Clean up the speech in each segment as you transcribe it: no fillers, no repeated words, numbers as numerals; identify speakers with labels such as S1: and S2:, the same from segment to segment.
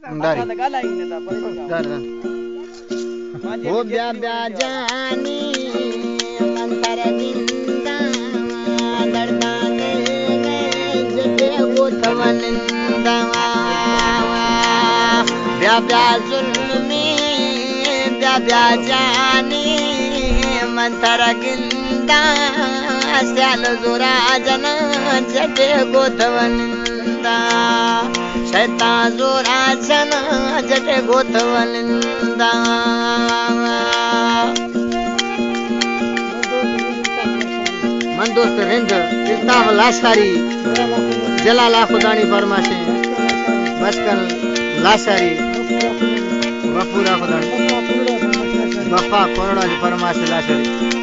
S1: दारी वो ब्या ब्या जानी मंतर जिंदा दर्दा दे जटे गोथवनिंदा ब्या ब्या जुल्मी ब्या ब्या जानी मंतर गिंदा स्याल जोरा जना जटे गोथवनिंदा शैतान जोरा जना जटे गोथवनिंदा मन दोस्त रिंद इफ्ताह लाशारी जलाला खुदानी फरमाशे मस्कल लाशारी वफूरा खुदानी वफा कोरड़ा फरमाशे लाशारी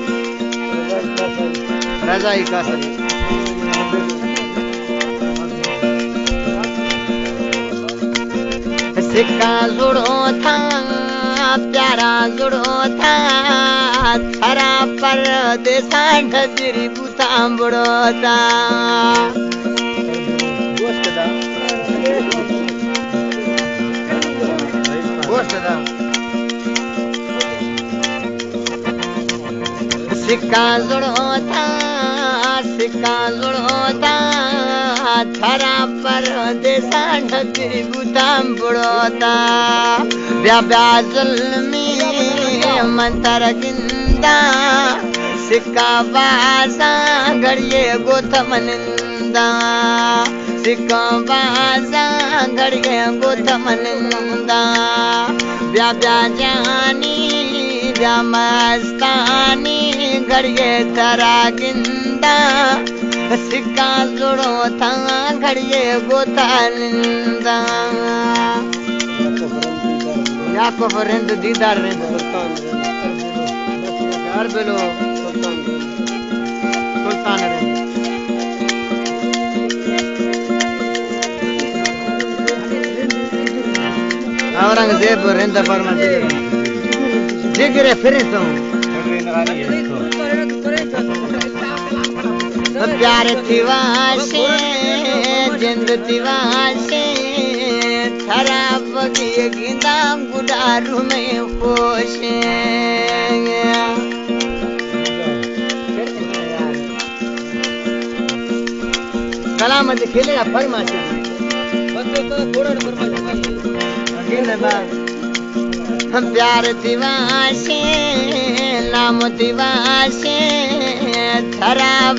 S1: रजाई कासरी सिक्का जुड़ो था प्यारा जुड़ो था थरा पर देसा ढजरी बुता बुड़ो था सिक्का जुड़ो था थरा पर देसा ढजरी बुता बुड़ो था ब्या ब्या जुल्मी मंतर गिंदा सिक्का बासा घड़िए गोथमनिंदा सिक्का बासा घड़िए गोथमनिंदा ब्या ब्या जानी ब्या मस्तानी घड़िए थरा गिंदा सिक्का जुड़ो था घड़िए गोथानिंदा याकूब रिंद दीदार रिंद अरबलो सुल्तान रिंद औरंगजेब रिंद फरमा जिगरे फिरतो प्यार थिवाशे जिंद थिवाशे खराब की गिंदा गुडारू में पोशे कलामत खेलेगा फरमाशे हम प्यार थिवाशे नाम थिवाशे खराब